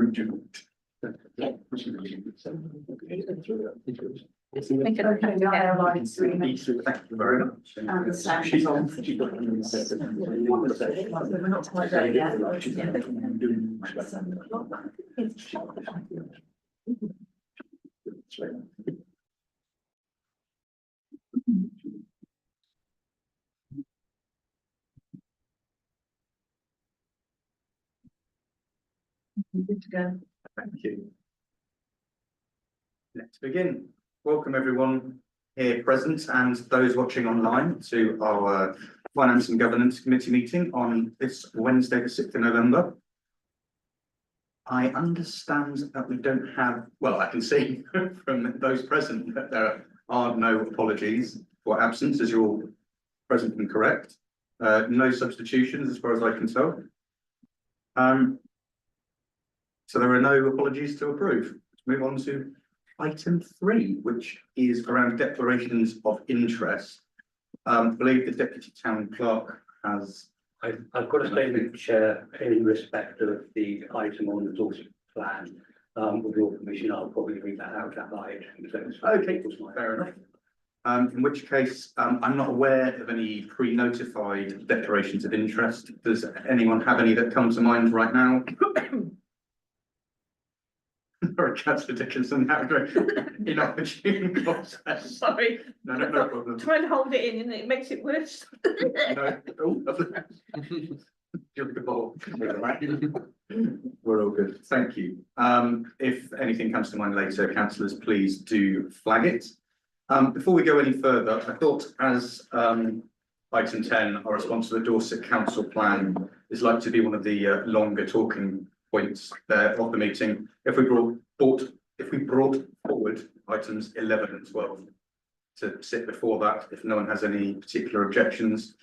We can open the airlines. Thank you very much. And the sound. She's on. We're not quite there yet. Good to go. Thank you. Let's begin. Welcome everyone here present and those watching online to our Finance and Governance Committee meeting on this Wednesday, the 6th of November. I understand that we don't have, well, I can see from those present that there are no apologies for absence, as you're all present and correct. No substitutions as far as I can tell. So there are no apologies to approve. Let's move on to item 3, which is around declarations of interest. I believe the Deputy Town Clerk has. I've got a statement, Chair, in respect of the item on the Dorset plan. With your permission, I'll probably read that out loud. Okay, fair enough. In which case, I'm not aware of any pre-notified declarations of interest. Does anyone have any that come to mind right now? Sorry, Councillor Dickinson, that was an inopportune process. Sorry. No problem. Try and hold it in and it makes it worse. No. Oh, lovely. You're the ball. We're all good. Thank you. If anything comes to mind later, councillors, please do flag it. Before we go any further, I thought as item 10, our response to the Dorset Council plan is like to be one of the longer talking points there of the meeting. If we brought forward items 11 and 12 to sit before that, if no one has any particular objections.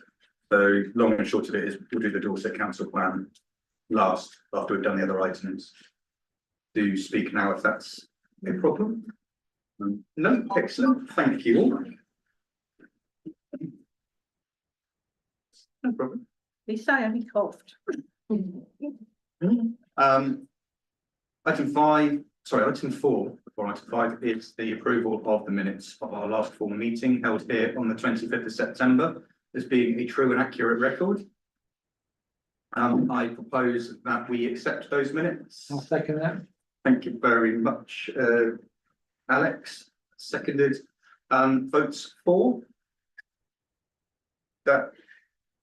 So long and short of it is we'll do the Dorset Council plan last after we've done the other items. Do speak now if that's a problem. No, excellent. Thank you all. No problem. They say I coughed. Item 4, before item 5 is the approval of the minutes of our last formal meeting held here on the 25th of September as being a true and accurate record. I propose that we accept those minutes. I'll second that. Thank you very much, Alex. Seconded. Votes for? That.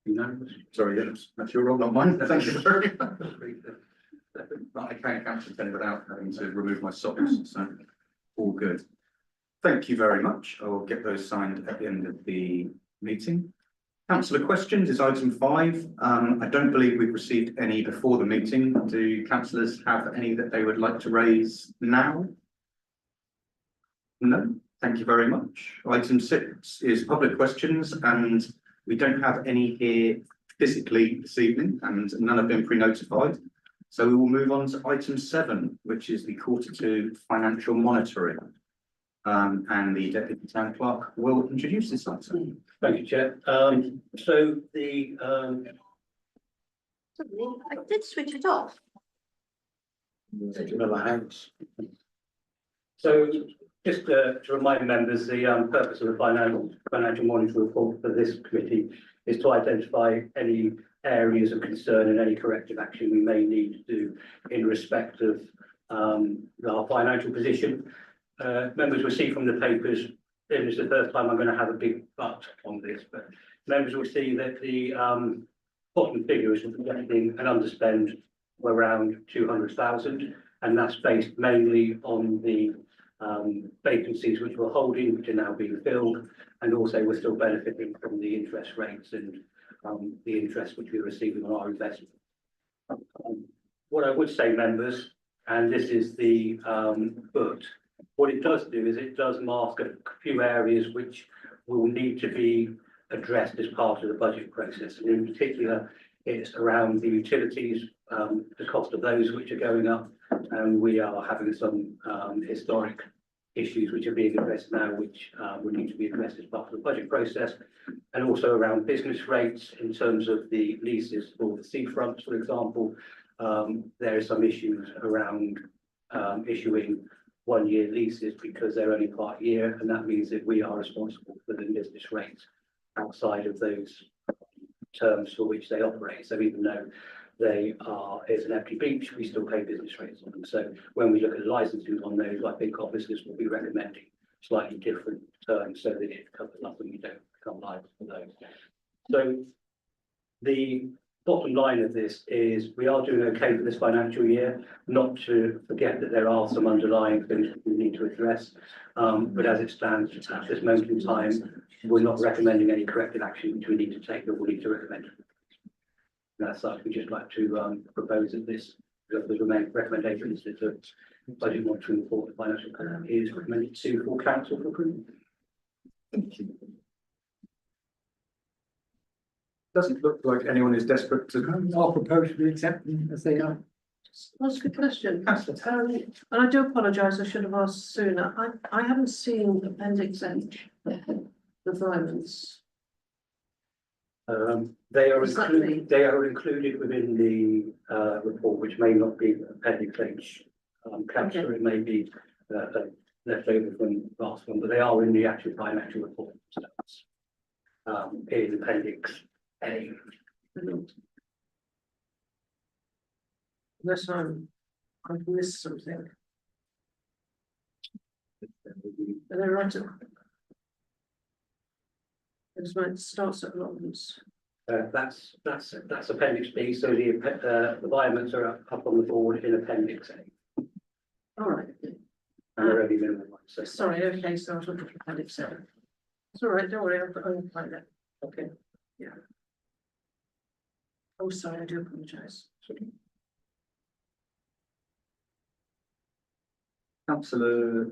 No, sorry, yes, that's your role, not mine. Thank you very much. I can't count to 10 without having to remove my socks, so all good. Thank you very much. I will get those signed at the end of the meeting. Councillor questions is item 5. I don't believe we've received any before the meeting. Do councillors have any that they would like to raise now? No, thank you very much. Item 6 is public questions, and we don't have any here physically this evening, and none have been pre-notified. So we will move on to item 7, which is the Q2 financial monitoring. And the Deputy Town Clerk will introduce this item. Thank you, Chair. So the I did switch it off. So just to remind members, the purpose of the financial monitoring report for this committee is to identify any areas of concern and any corrective action we may need to do in respect of our financial position. Members will see from the papers, it is the first time I'm going to have a big but on this, but members will see that the bottom figure is reflecting an underspend of around 200,000, and that's based mainly on the vacancies which we're holding, which are now being filled, and also we're still benefiting from the interest rates and the interest which we're receiving on our investment. What I would say, members, and this is the but what it does do is it does mask a few areas which will need to be addressed as part of the budget process, and in particular it's around the utilities, the cost of those which are going up, and we are having some historic issues which are being addressed now, which will need to be addressed as part of the budget process, and also around business rates in terms of the leases for the seafronts, for example, there are some issues around issuing one-year leases because they're only part year, and that means that we are responsible for the business rates outside of those terms for which they operate. So even though they are, it's an empty beach, we still pay business rates on them. So when we look at licensing on those, I think officers will be recommending slightly different terms so that it covers us and we don't become liable for those. So the bottom line of this is we are doing okay for this financial year, not to forget that there are some underlying things we need to address. But as it stands at this moment in time, we're not recommending any corrective action which we need to take, but we need to recommend. And as such, we just like to propose that this, the recommendations that the budget monitoring report, the financial plan is recommended to full council for approval. Thank you. Doesn't look like anyone is desperate to. I'll propose to accept them as they are. That's a good question. Councillor. And I do apologise, I should have asked sooner. I haven't seen Appendix H, the violence. They are Exactly. included. They are included within the report, which may not be Appendix H. Councillor, it may be left over from last one, but they are in the actual financial report. So that's, in Appendix A. Unless I've missed something. Are they right at? It's when it starts at Lawrence. That's Appendix B. So the environments are up on the board in Appendix A. All right. And they're only minimum ones. So Sorry, okay, so I was looking for Appendix 7. It's all right, don't worry, I'll find it. Okay, yeah. Oh, sorry, I do apologise. Councillor,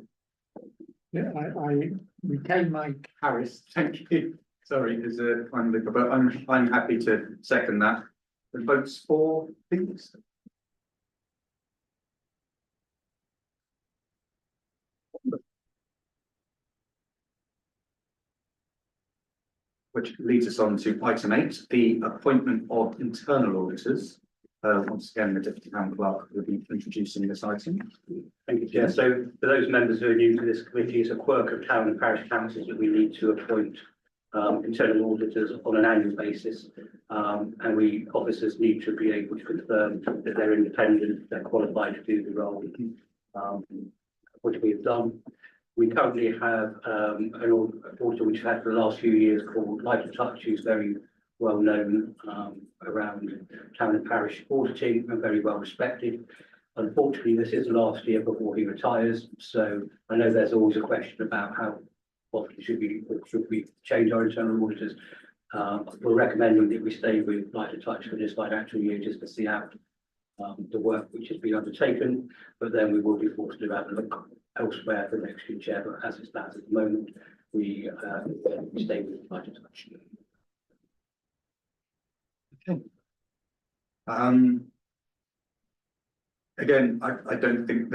Yeah, I retain my Harris, thank you. Sorry, there's a kind of, but I'm happy to second that. The votes for, please. Which leads us on to item 8, the appointment of internal auditors. Once again, the Deputy Town Clerk will be introducing this item. thank you, Chair. So for those members who are new to this committee, it's a quirk of town and parish councils that we need to appoint internal auditors on an annual basis. And we officers need to be able to confirm that they're independent, they're qualified to do the role, which we have done. We currently have an auditor which we've had for the last few years called Light of Touch, who's very well known around town and parish auditing and very well respected. Unfortunately, this is the last year before he retires, so I know there's always a question about how often should we change our internal auditors. We're recommending that we stay with Light of Touch for this financial year just to see out the work which has been undertaken, but then we will be forced to have a look elsewhere for next year, Chair. But as it stands at the moment, we stay with Light of Touch. Okay. Again, I don't think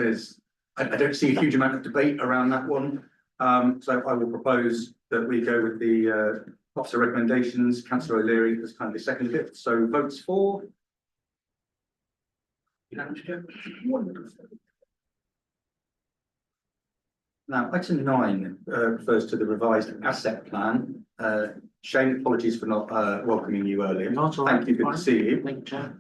I don't see a huge amount of debate around that one. So I will propose that we go with the officer recommendations. Councillor O'Leary has kindly seconded it. So votes for. Unanimous, Chair. Now, item 9 refers to the revised asset plan. Shane, apologies for not welcoming you earlier. Not all right. Thank you, good to see you. Thank you, Chair.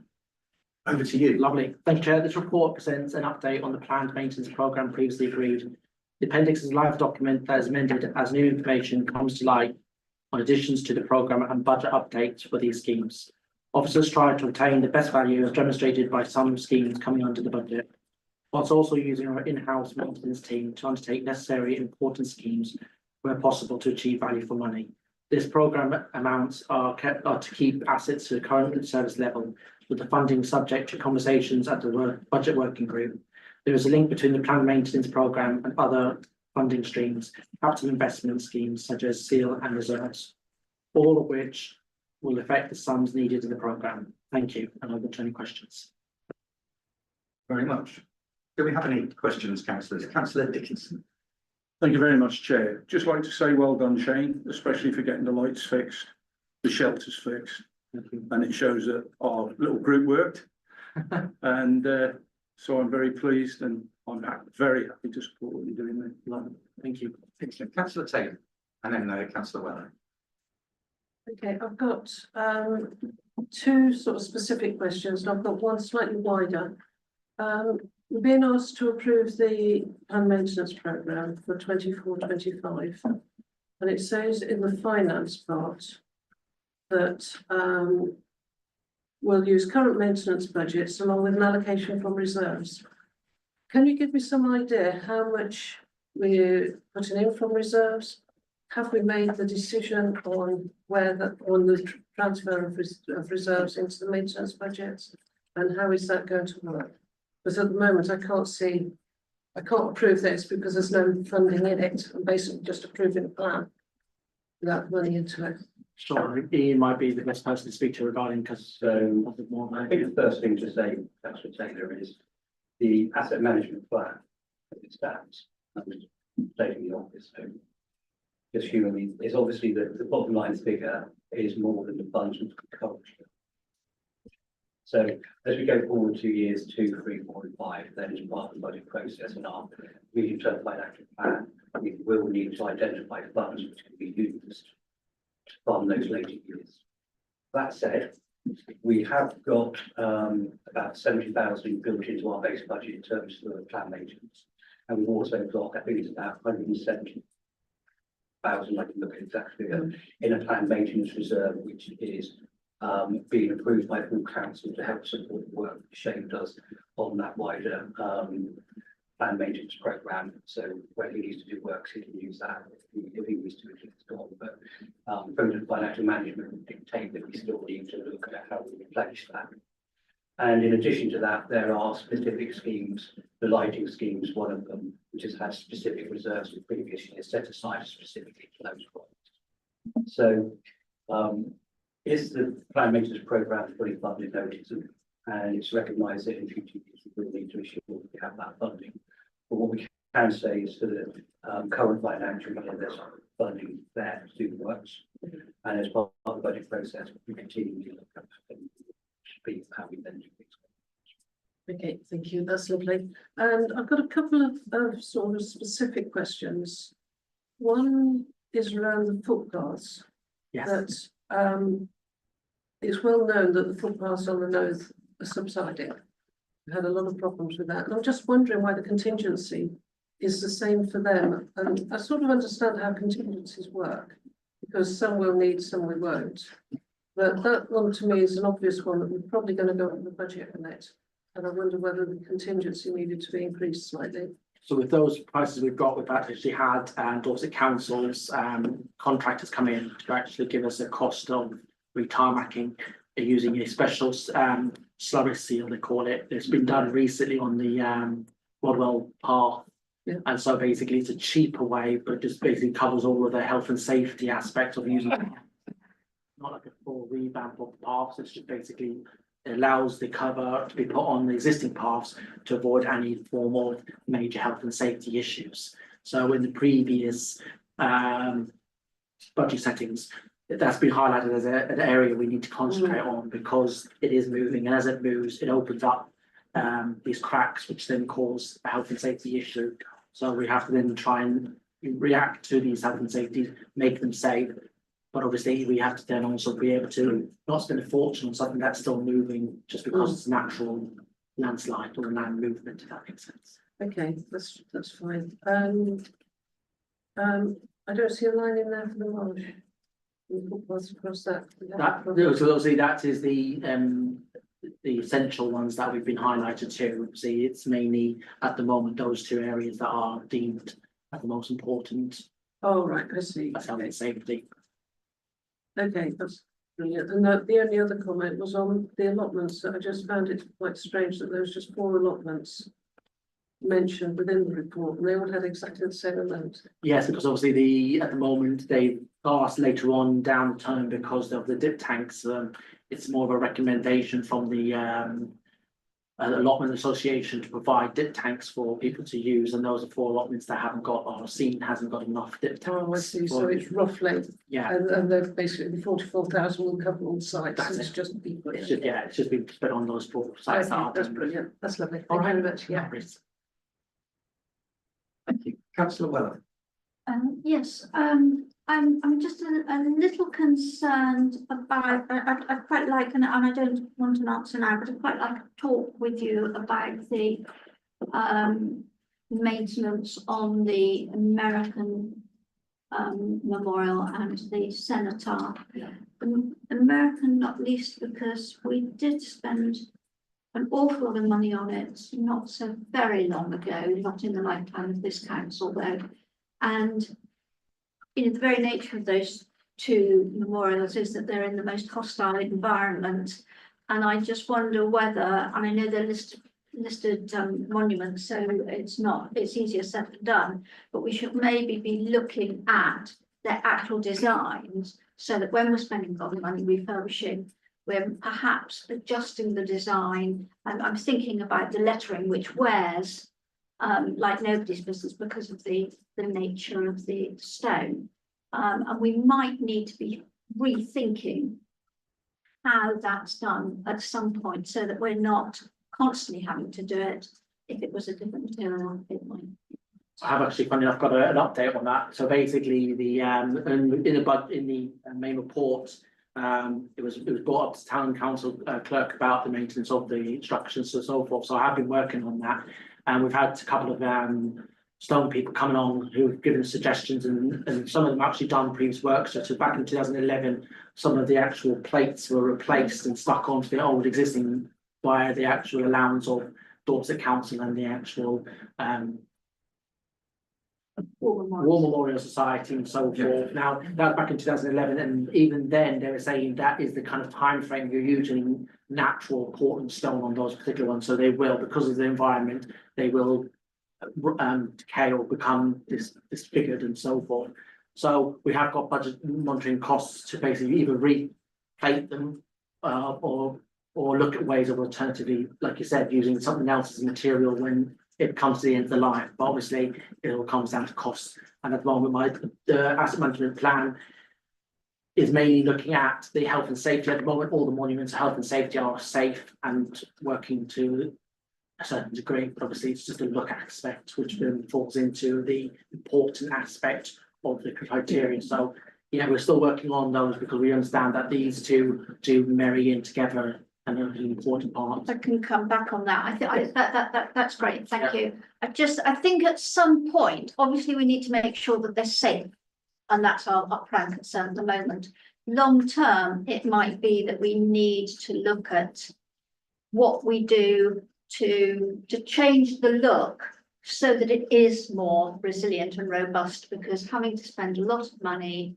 Over to you. Lovely. Thank you, Chair. This report presents an update on the planned maintenance programme previously agreed. The appendix is a live document that is amended as new information comes to light on additions to the programme and budget updates for these schemes. Officers strive to obtain the best value as demonstrated by some schemes coming under the budget, whilst also using our in-house maintenance team to undertake necessary important schemes where possible to achieve value for money. This programme amounts are to keep assets to the current service level, with the funding subject to conversations at the budget working group. There is a link between the planned maintenance programme and other funding streams, capital investment schemes such as SEAL and reserves, all of which will affect the sums needed in the programme. Thank you, and I'll go to any questions. Very much. Do we have any questions, councillors? Councillor Dickinson. Thank you very much, Chair. Just like to say well done, Shane, especially for getting the lights fixed, the shelters fixed, Thank you. and it shows that our little group worked. And so I'm very pleased and I'm very happy to support what you're doing there. Thank you. Excellent. Councillor Taylor, and then Councillor Weller. Okay, I've got two sort of specific questions, and I've got one slightly wider. We're being asked to approve the planned maintenance programme for 24-25, and it says in the finance part that we'll use current maintenance budgets along with an allocation from reserves. Can you give me some idea how much we're putting in from reserves? Have we made the decision on where on the transfer of reserves into the maintenance budgets? And how is that going to work? Because at the moment I can't approve this because there's no funding in it. I'm basically just approving a plan without money into it. Sure, Ian might be the best person to speak to regarding, because So I think the first thing to say, Councillor Taylor, is the asset management plan as it stands, and stating the obvious, so just humanly, is obviously the bottom line figure is more than the funds which can cover. So as we go forward to years 2, 3, 4, and 5, then as part of the budget process and our medium-term financial plan, we will need to identify funds which can be used to fund those later years. That said, we have got about 70,000 built into our base budget in terms of plan maintenance. And we've also got, I think it's about 170,000, I can look at exactly, in a planned maintenance reserve, which is being approved by full council to help support the work Shane does on that wider planned maintenance programme. So when he needs to do works, he can use that. If he needs to, it's gone. But prudent financial management would dictate that we still need to look at how we replenish that. And in addition to that, there are specific schemes, the lighting scheme is one of them, which has had specific reserves in previous years set aside specifically for those projects. So is the planned maintenance programme fully funded? No, it isn't. And it's recognised that in future years we will need to ensure that we have that funding. But what we can say is for the current financial year, there's funding there to do the works. And as part of the budget process, we continue to look at how we then do things. Okay, thank you. That's lovely. And I've got a couple of sort of specific questions. One is around the footpaths. yes, That it's well known that the footpaths on the north are subsiding. We had a lot of problems with that. And I'm just wondering why the contingency is the same for them. And I sort of understand how contingencies work, because some will need, some we won't. But that one to me is an obvious one that we're probably going to go in the budget on it. And I wonder whether the contingency needed to be increased slightly. so with those prices we've got, we've actually had Dorset Council's contractors come in to actually give us a cost of retarmacking using a special slurry seal, they call it. It's been done recently on the Rodwell Path. Yeah. And so basically it's a cheaper way, but it just basically covers all of the health and safety aspects of using it. Not like a full revamp of the paths, it's just basically it allows the cover to be put on the existing paths to avoid any form of major health and safety issues. So in the previous budget settings, that's been highlighted as an area we need to concentrate on because it is moving, and as it moves, it opens up these cracks, which then cause a health and safety issue. So we have to then try and react to these health and safety, make them safe. But obviously we have to then also be able to not spend a fortune on something that's still moving just because it's natural landslide or land movement, if that makes sense. Okay, that's fine. I don't see a line in there for the marsh. The footpaths across that. So obviously that is the essential ones that we've been highlighted to. See, it's mainly at the moment those two areas that are deemed as the most important Oh, right, I see. as health and safety. Okay, that's brilliant. And the only other comment was on the allotments. I just found it quite strange that there was just 4 allotments mentioned within the report, and they all had exactly the same amount. Yes, because obviously at the moment they've asked later on down the term because of the dip tanks. It's more of a recommendation from the allotment association to provide dip tanks for people to use, and those are 4 allotments that haven't got, or seen hasn't got enough dip tanks. Oh, I see, so for- it's roughly, Yeah, and they're basically the 44,000 will cover all sites, That's it's it. just people. it's just, yeah, it's just been spent on those 4 sites. that Okay, are that's done. brilliant, that's lovely, All thank you right, very much, yeah. Thank you. Councillor Weller. Yes, I'm just a little concerned about, I'd quite like, and I don't want an answer now, but I'd quite like to talk with you about the maintenance on the American memorial and the cenotaph. American, not least because we did spend an awful lot of money on it not so very long ago, not in the lifetime of this council though. And you know, the very nature of those 2 memorials is that they're in the most hostile environment. And I just wonder whether, and I know they're listed monuments, so it's easier said than done, but we should maybe be looking at their actual designs so that when we're spending a lot of money refurbishing, we're perhaps adjusting the design. And I'm thinking about the lettering, which wears like nobody's business because of the nature of the stone. And we might need to be rethinking how that's done at some point so that we're not constantly having to do it. If it was a different material, it might. I have actually, funny enough, got an update on that. So basically, the in the main report, it was brought up to town council clerk about the maintenance of the structures and so forth. So I have been working on that, and we've had a couple of stone people coming on who've given suggestions, and some of them actually done previous work. So back in 2011, some of the actual plates were replaced and stuck onto the old existing via the actual allowance of Dorset Council and the actual War Memorial Society and so forth. Now, that was back in 2011, and even then they were saying that is the kind of time frame you're using natural Portland stone on those particular ones. So they will, because of the environment, they will decay or become disfigured and so forth. So we have got budget monitoring costs to basically either replate them or look at ways of alternatively, like you said, using something else as a material when it comes to the end of the line. But obviously, it all comes down to costs. And at the moment, the asset management plan is mainly looking at the health and safety. At the moment, all the monuments, health and safety are safe and working to a certain degree. But obviously, it's just a look aspect, which then falls into the important aspect of the criteria. So, yeah, we're still working on those because we understand that these two do marry in together. And an important part. I can come back on that. I think that's great. Thank you. I think at some point, obviously, we need to make sure that they're safe, and that's our prime concern at the moment. Long term, it might be that we need to look at what we do to change the look so that it is more resilient and robust. Because having to spend a lot of money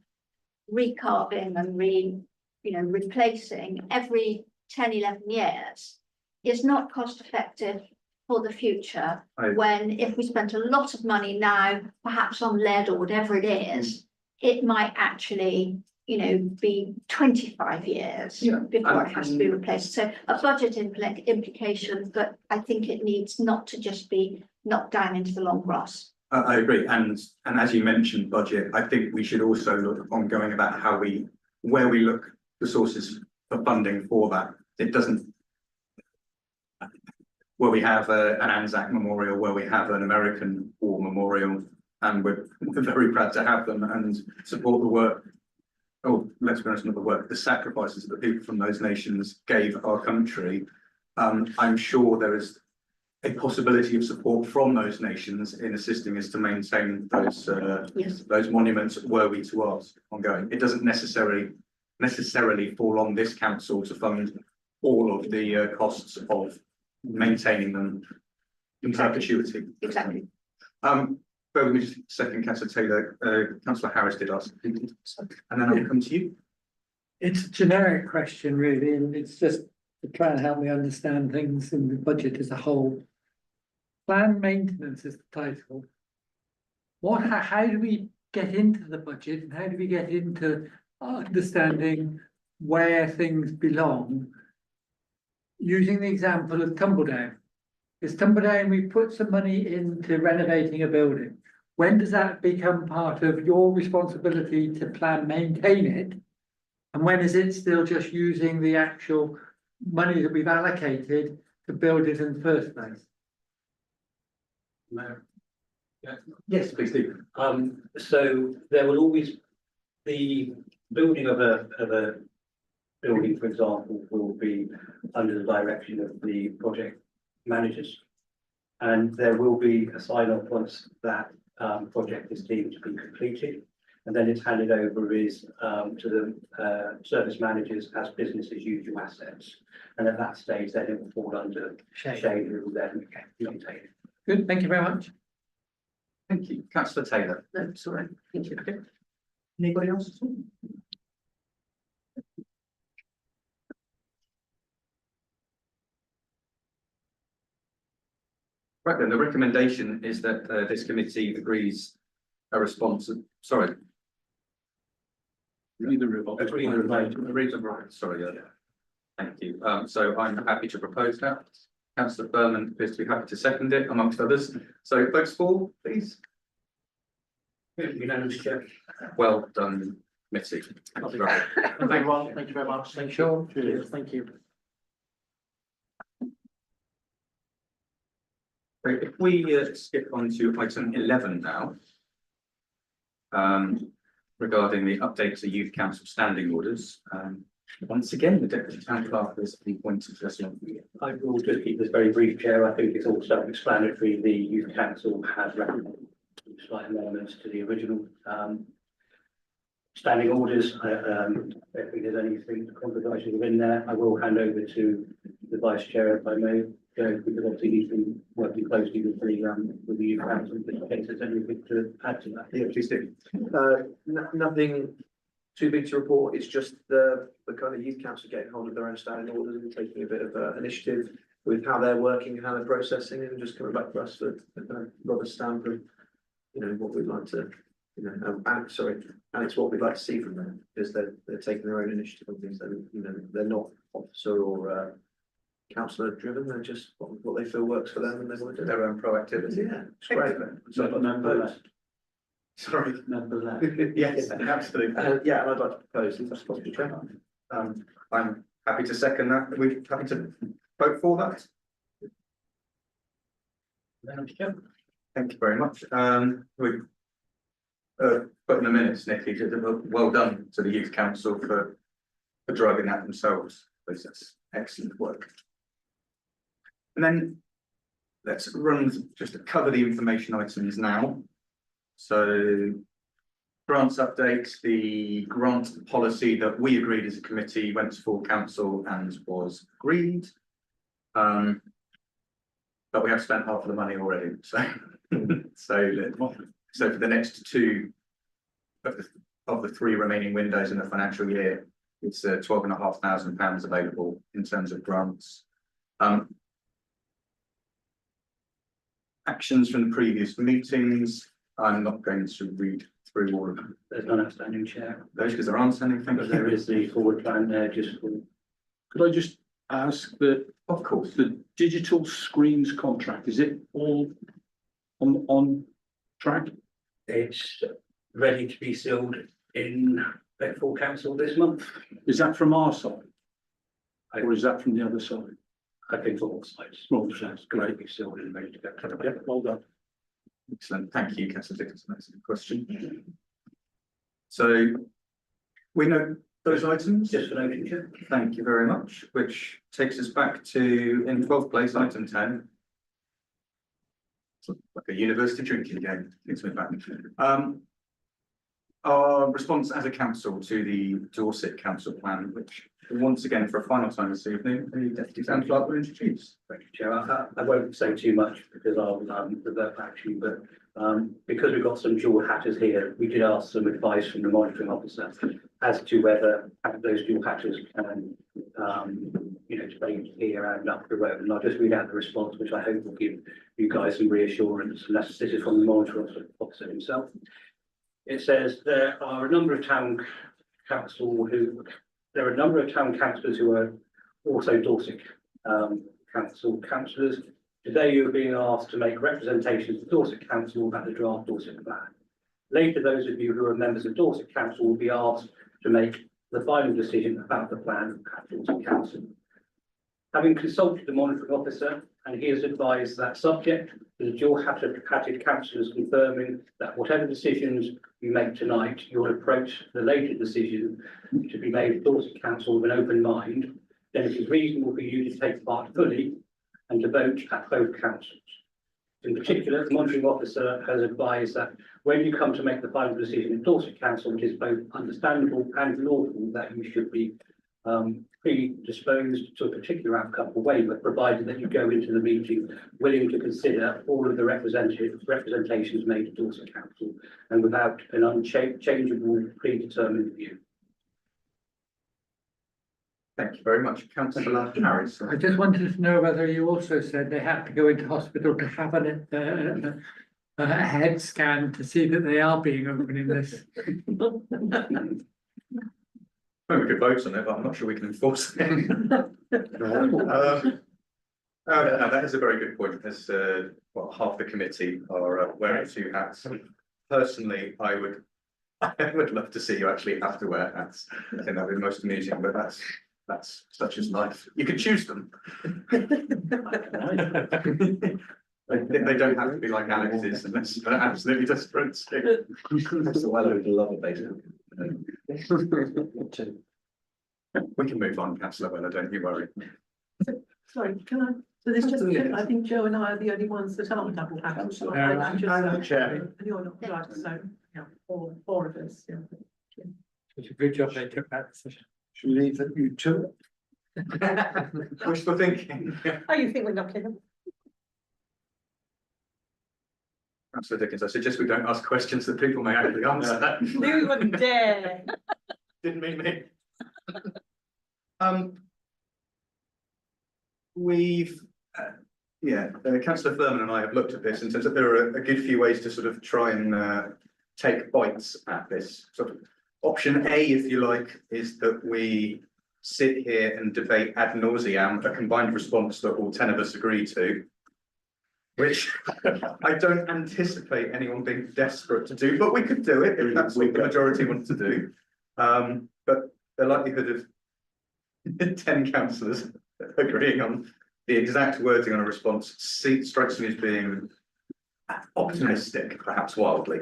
recarving and replacing every 10, 11 years is not cost effective for the future. When if we spent a lot of money now, perhaps on lead or whatever it is, it might actually, be 25 years before it has to be replaced. So a budget implication, but I think it needs not to just be knocked down into the long grass. I agree, and as you mentioned, budget, I think we should also look ongoing about where we look the sources for funding for that. It doesn't, where we have an Anzac memorial, where we have an American War memorial, and we're very proud to have them and support the work. Oh, let's be honest, not the work, the sacrifices that the people from those nations gave our country. I'm sure there is a possibility of support from those nations in assisting us to maintain those monuments were we to ask ongoing. It doesn't necessarily fall on this council to fund all of the costs of maintaining them in perpetuity. Exactly. But we just second, Councillor Taylor, Councillor Harris did ask, and then I'll come to you. It's a generic question really, and it's just to try and help me understand things in the budget as a whole. Planned maintenance is the title. How do we get into the budget, and how do we get into understanding where things belong? Using the example of Tumbledown, Is somebody, we put some money into renovating a building. When does that become part of your responsibility to plan, maintain it? And when is it still just using the actual money that we've allocated to build it in the first place? Mayor. Yes, please do. So there will always, the building of a building, for example, will be under the direction of the project managers. And there will be a sign off once that project is deemed to be completed. And then it's handed over to the service managers as business as usual assets. And at that stage, then it will fall under Shade. Shade, who will then maintain it. Good, thank you very much. Thank you. Councillor Taylor. No, it's all right, thank you. Anybody else at all? Right then, the recommendation is that this committee agrees a response, sorry. Read the report. Agree with my- Sorry, yeah. Thank you. So I'm happy to propose that. Councillor Berman appears to be happy to second it amongst others. So votes for, please. Unanimous, Chair. Well done, committee. Thank you, everyone. Thank you very much. Thank you. Sure. Cheers. Thank you. So if we skip on to item 11 now. Regarding the update to youth council standing orders. Once again, the deputy town clerk is appointed as well. I will just keep this very brief, Chair. I think it's all self-explanatory. The youth council has recommended slight amendments to the original standing orders. I don't think there's anything controversial within there. I will hand over to the vice chair if I may, because obviously he's been working closely with the youth council, in case there's anything to add to that. Yeah, please do. Nothing too big to report. It's just the kind of youth council getting hold of their own standing orders and taking a bit of initiative with how they're working, how they're processing, and just coming back to us with kind of rubber stamp of, you know, what we'd like to, you know, and it's what we'd like to see from them, because they're taking their own initiative on things. That, you know, they're not officer or councillor driven. They're just what they feel works for them, and they want to do. Their own proactivity. Yeah, it's great. So I'd like to propose. Sorry. Yes, absolutely. Yeah, and I'd like to propose, if that's possible, Chair. I'm happy to second that. We're happy to vote for that. Thank you very much. We put in the minutes, Nicky, well done to the youth council for driving that themselves. That's excellent work. And then let's just to cover the information items now. So grants update, the grant policy that we agreed as a committee went to full council and was agreed. But we have spent half of the money already, so so for the next two of the three remaining windows in the financial year, it's £12,500 available in terms of grants. Actions from the previous meetings. I'm not going to read through all of them. There's none outstanding, Chair. Those because there aren't any. Thank But you. there is the forward plan there, just for Could I just ask that Of course. the digital screens contract, is it all on track? it's ready to be sealed in full council this month. Is that from our side? Or is that from the other side? I think for all sides. All sides, Ready great. to be sealed and ready to go. Yeah, well done. Excellent. Thank you, Councillor Dickinson. That's a good question. So we know those items. Just for noting, Chair. Thank you very much, which takes us back to, in 12th place, item 10. It's like a university drinking game, takes me back. Our response as a council to the Dorset Council Plan, which once again, for a final time this evening, the Deputy Town Clerk will introduce. Thank you, Chair. I won't say too much because I'll revert back to you, but because we've got some dual hatters here, we did ask some advice from the monitoring officer as to whether those dual hatters can, you know, stay here and up the road. And I'll just read out the response, which I hope will give you guys some reassurance. And this is from the monitoring officer himself. It says there are a number of town councillors who are also Dorset council councillors Today, you're being asked to make representations to Dorset Council about the draft Dorset plan. Later, those of you who are members of Dorset Council will be asked to make the final decision about the plan at Dorset Council. Having consulted the monitoring officer, and he has advised that subject to the dual hatted councillors confirming that whatever decisions you make tonight, you'll approach the later decision to be made at Dorset Council with an open mind, then it is reasonable for you to take part fully and to vote at both councils. In particular, the monitoring officer has advised that when you come to make the final decision at Dorset Council, it is both understandable and lawful that you should be predisposed to a particular outcome or waiver, provided that you go into the meeting willing to consider all of the representations made at Dorset Council and without an unchangeable predetermined view. Thank you very much. Councillor Harris. I just wanted to know whether you also said they had to go into hospital to have a head scan to see that they are being open in this. Well, we could vote on it, but I'm not sure we can enforce it. No, that is a very good point. As well, half the committee are wearing two hats. Personally, I would love to see you actually have to wear hats. I think that would be most amusing, but that's such as life. You can choose them. They don't have to be like Alex's unless you're absolutely desperate. That's well over the love basically. We can move on, Councillor Weller, don't you worry. Sorry, can I, so this just, I think Joe and I are the only ones that aren't double hatted. Chair. And you're not, right, so, yeah, four of us, yeah. It's a good job they took that decision. Should we leave that you two? Wishful thinking. Oh, you think we're not kidding? Councillor Dickens, I suggest we don't ask questions that people may actually answer. You wouldn't dare. Didn't mean me. We've, Councillor Thurman and I have looked at this and said that there are a good few ways to sort of try and take bites at this. Sort of option A, if you like, is that we sit here and debate ad nauseam a combined response that all 10 of us agree to, which I don't anticipate anyone being desperate to do, but we could do it if that's what the majority wants to do. But the likelihood of 10 councillors agreeing on the exact wording on a response strikes me as being optimistic, perhaps wildly.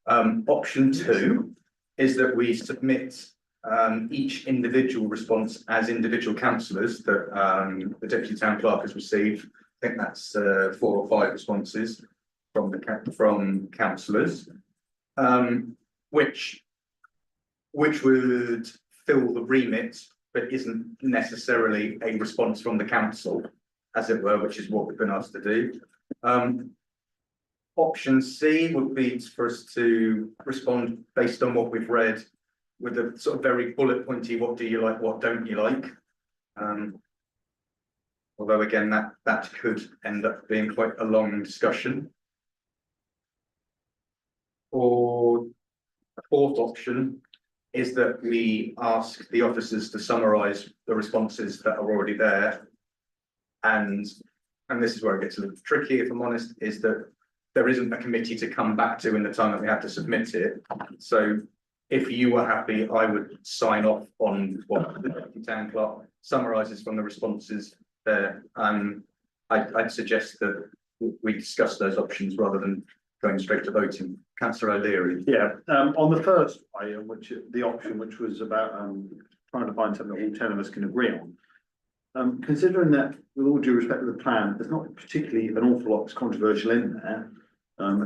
Option 2 is that we submit each individual response as individual councillors that the Deputy Town Clerk has received. I think that's 4 or 5 responses from councillors, which would fill the remit, but isn't necessarily a response from the council, as it were, which is what we've been asked to do. Option C would be for us to respond based on what we've read, with a sort of very bullet pointy, what do you like, what don't you like? Although again, that could end up being quite a long discussion. Or a fourth option is that we ask the officers to summarise the responses that are already there. And this is where it gets a little tricky, if I'm honest, is that there isn't a committee to come back to in the time that we have to submit it. So if you were happy, I would sign off on what the Deputy Town Clerk summarises from the responses there. I'd suggest that we discuss those options rather than going straight to voting. Councillor O'Leary. Yeah, on the first item, the option which was about trying to find something that all 10 of us can agree on. Considering that, with all due respect to the plan, there's not particularly an awful lot that's controversial in there.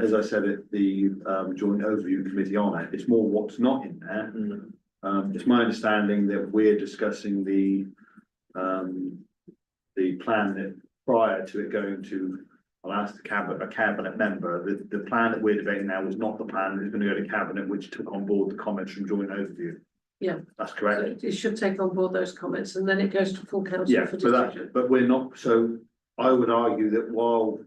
As I said at the joint overview committee on it, it's more what's not in there. It's my understanding that we're discussing the plan that prior to it going to, I'll ask a cabinet member, the plan that we're debating now was not the plan that is going to go to cabinet, which took on board the comments from joint overview. Yeah. That's So correct. it should take on board those comments and then it goes to full council Yeah, for but decision. we're not, so I would argue that while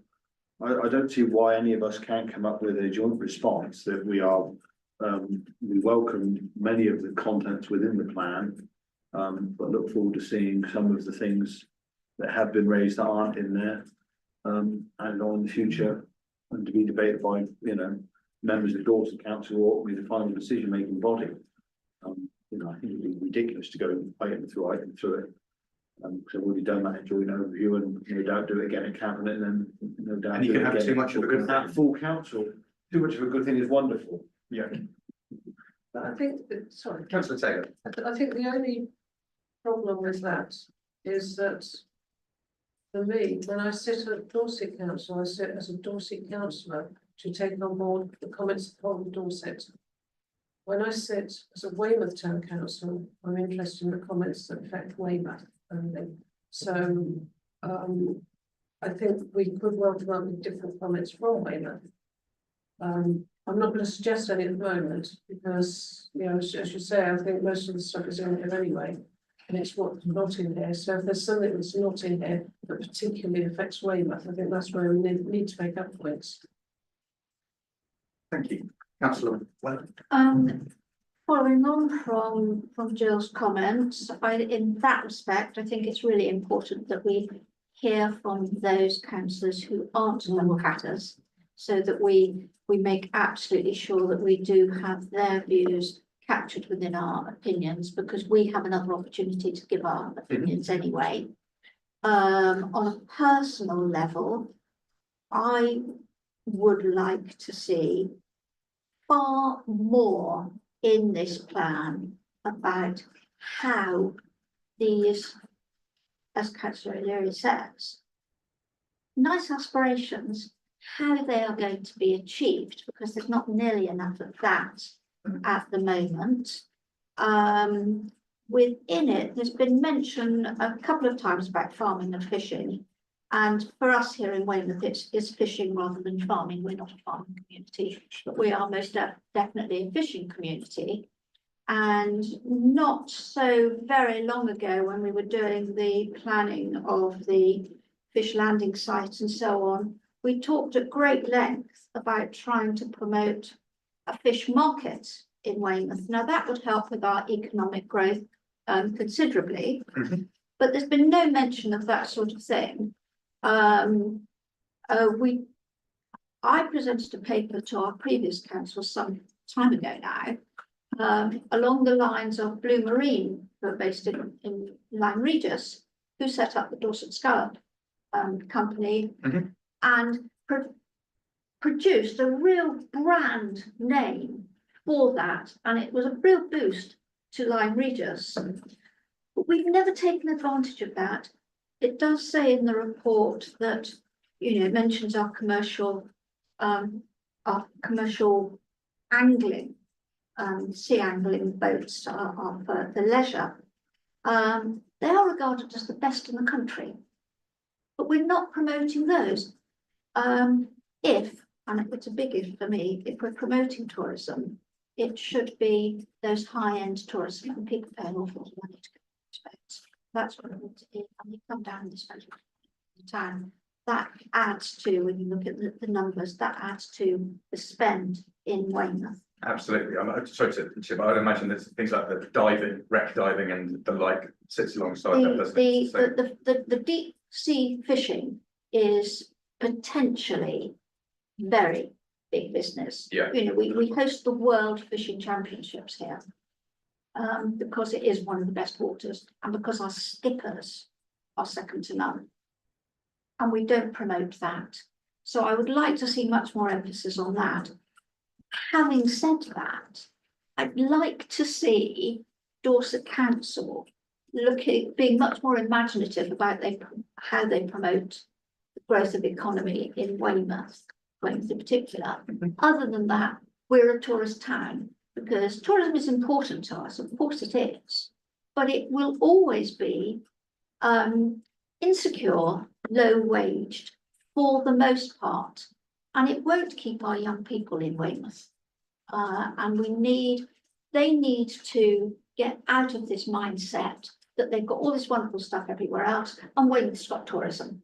I don't see why any of us can't come up with a joint response, that we are, we welcome many of the contents within the plan, but look forward to seeing some of the things that have been raised that aren't in there. and on the future, and to be debated by, you know, members of Dorset Council or with the final decision-making body. You know, I think it'd be ridiculous to go item through it. So we've already done that in joint overview and no doubt do it again at cabinet and then no doubt. And you do can it have again too much of a good at thing. full council. Too much of a good thing is wonderful. Yeah, But I think, sorry, councillor Taylor. I think the only problem with that is that for me, when I sit at Dorset Council, I sit as a Dorset councillor to take on board the comments of Dorset. When I sit as a Weymouth Town Council, I'm interested in the comments that affect Weymouth only. So, I think we could well come up with different comments from Weymouth. I'm not going to suggest any at the moment because, you know, as you say, I think most of the stuff is in here anyway. And it's what's not in here. So if there's something that's not in here that particularly affects Weymouth, I think that's where we need to make up points. Thank you. Councillor Webb. Following on from Jill's comments, in that respect, I think it's really important that we hear from those councillors who aren't Democrats, so that we make absolutely sure that we do have their views captured within our opinions, because we have another opportunity to give our opinions anyway. On a personal level, I would like to see far more in this plan about how these, as Councillor O'Leary says, nice aspirations, how they are going to be achieved, because there's not nearly enough of that at the moment. Within it, there's been mention a couple of times about farming and fishing. And for us here in Weymouth, it's fishing rather than farming. We're not a farming community, but we are most definitely a fishing community. And not so very long ago, when we were doing the planning of the fish landing site and so on, we talked at great length about trying to promote a fish market in Weymouth. Now that would help with our economic growth considerably, but there's been no mention of that sort of thing. I presented a paper to our previous council some time ago now, along the lines of Blue Marine, who are based in Lyme Regis, who set up the Dorset Scallop company and produced a real brand name for that, and it was a real boost to Lyme Regis. But we've never taken advantage of that. It does say in the report that, you know, it mentions our commercial angling, sea angling boats are for the leisure. They are regarded as the best in the country, but we're not promoting those. And it's a big if for me, if we're promoting tourism, it should be those high-end tourism, and people pay an awful lot of money to go to boats. That's what I want to do. And you come down and spend the time. That adds to, when you look at the numbers, that adds to the spend in Weymouth. Absolutely. I'm sorry to chip. I would imagine there's things like the diving, wreck diving, and the like sits alongside that, doesn't it? So, The deep sea fishing is potentially very big business. Yeah. You know, we host the World Fishing Championships here. Because it is one of the best waters, and because our skippers are second to none. And we don't promote that. So I would like to see much more emphasis on that. Having said that, I'd like to see Dorset Council being much more imaginative about how they promote the growth of economy in Weymouth in particular. Other than that, we're a tourist town, because tourism is important to us, of course it is, but it will always be insecure, low-waged for the most part, and it won't keep our young people in Weymouth. And they need to get out of this mindset that they've got all this wonderful stuff everywhere else, and Weymouth's got tourism.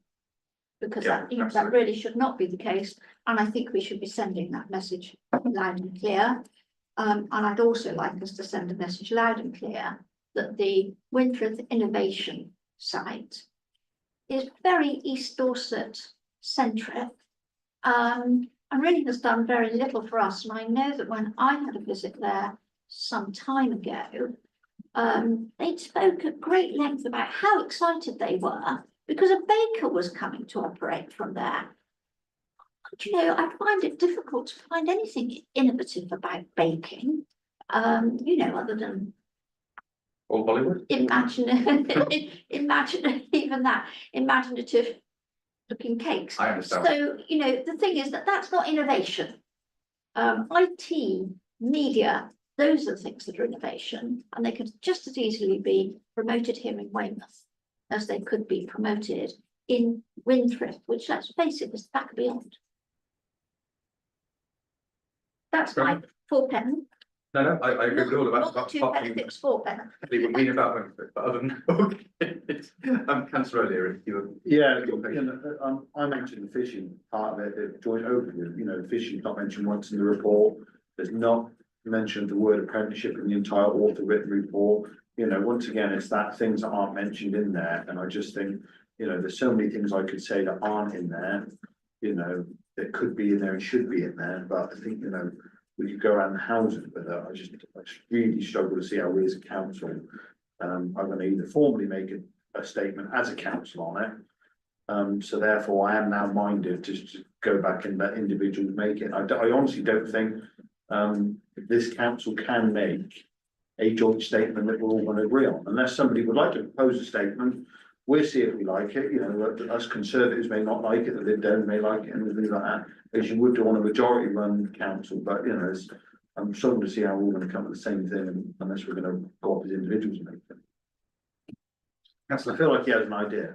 Because that really should not be the case, and I think we should be sending that message loud and clear. And I'd also like us to send a message loud and clear that the Winthrop Innovation Site is very East Dorset centric. And really has done very little for us. And I know that when I had a visit there some time ago, they spoke at great length about how excited they were because a baker was coming to operate from there. But, you know, I find it difficult to find anything innovative about baking, you know, other than Or Hollywood? imaginative looking cakes. I understand. So, you know, the thing is that that's not innovation. IT, media, those are the things that are innovation, and they could just as easily be promoted here in Weymouth as they could be promoted in Winthrop, which, let's face it, is the back beyond. That's my 4 pen. No, I agree with all of that. Not 2 pen, it's 4 pen. We've been about Wentworth, but other than, okay. Councillor O'Leary, you were. Yeah, I mentioned the fishing part of it, the joint overview, you know, fishing's not mentioned once in the report. There's not mentioned the word apprenticeship in the entire author written report. You know, once again, it's that things that aren't mentioned in there, and I just think, you know, there's so many things I could say that aren't in there. You know, that could be in there and should be in there, but I think, you know, when you go around the houses with it, I just really struggle to see how we as a council are gonna either formally make a statement as a council on it. So therefore I am now minded to just go back and let individuals make it. I honestly don't think this council can make a joint statement that we're all gonna agree on, unless somebody would like to propose a statement. We'll see if we like it, you know, us Conservatives may not like it, the Lib Dems may like it, and things like that, as you would do on a majority run council, but you know, I'm struggling to see how we're gonna come to the same thing unless we're gonna go off as individuals and make them. I feel like he has an idea.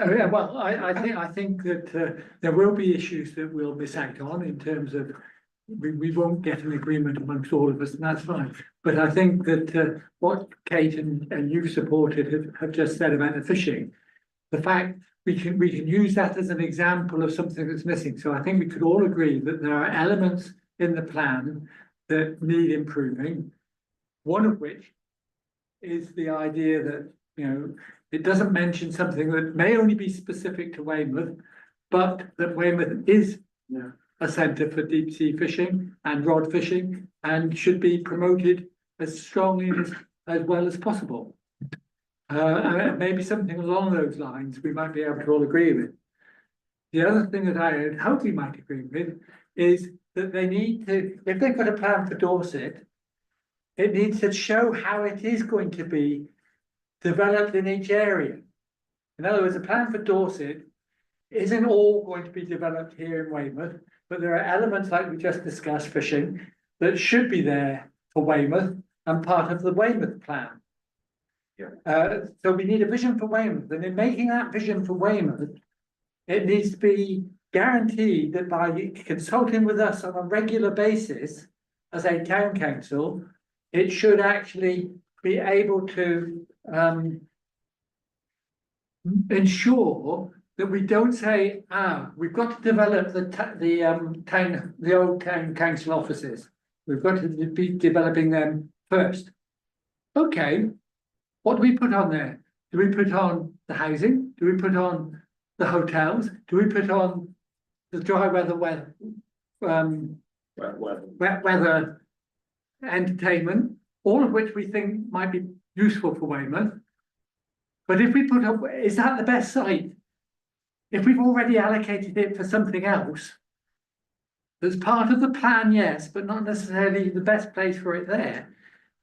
Oh, yeah, well, I think that there will be issues that we'll miss out on in terms of we won't get an agreement amongst all of us, and that's fine. But I think that what Kate and you supported have just said about the fishing, the fact we can use that as an example of something that's missing. So I think we could all agree that there are elements in the plan that need improving. One of which is the idea that, you know, it doesn't mention something that may only be specific to Weymouth, but that Weymouth is a centre for deep sea fishing and rod fishing and should be promoted as strongly as well as possible. Maybe something along those lines we might be able to all agree with. The other thing that I hope we might agree with is that they need to, if they've got a plan for Dorset, it needs to show how it is going to be developed in each area. In other words, a plan for Dorset isn't all going to be developed here in Weymouth, but there are elements like we just discussed, fishing, that should be there for Weymouth and part of the Weymouth plan. So we need a vision for Weymouth, and in making that vision for Weymouth, it needs to be guaranteed that by consulting with us on a regular basis as a town council, it should actually be able to ensure that we don't say, we've got to develop the old town council offices. We've got to be developing them first. Okay, what do we put on there? Do we put on the housing? Do we put on the hotels? Do we put on the dry weather wet weather entertainment? All of which we think might be useful for Weymouth. But if we put up, is that the best site? If we've already allocated it for something else, that's part of the plan, yes, but not necessarily the best place for it there,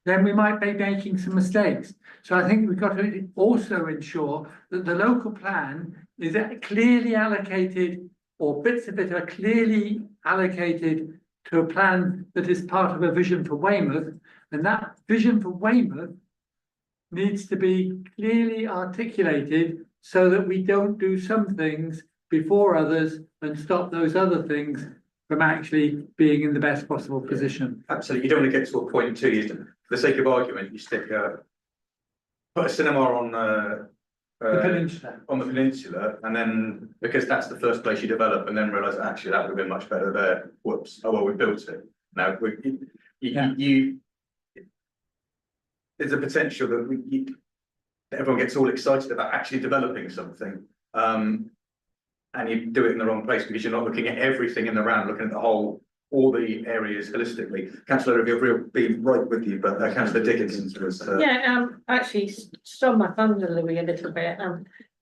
then we might be making some mistakes. So I think we've got to also ensure that the local plan is clearly allocated, or bits of it are clearly allocated to a plan that is part of a vision for Weymouth, and that vision for Weymouth needs to be clearly articulated so that we don't do some things before others and stop those other things from actually being in the best possible position. Absolutely, you don't want to get to a point too, for the sake of argument, you stick put a cinema on The peninsula. on the peninsula, and then because that's the first place you develop, and then realise actually that would have been much better there. Whoops! Oh well, we built it. Now there's a potential that everyone gets all excited about actually developing something, and and you do it in the wrong place because you're not looking at everything in the round, looking at the whole, all the areas holistically. Councillor, I'll be right with you, but Councillor Dickinson was. Yeah, actually stole my thunder, Louis, a little bit.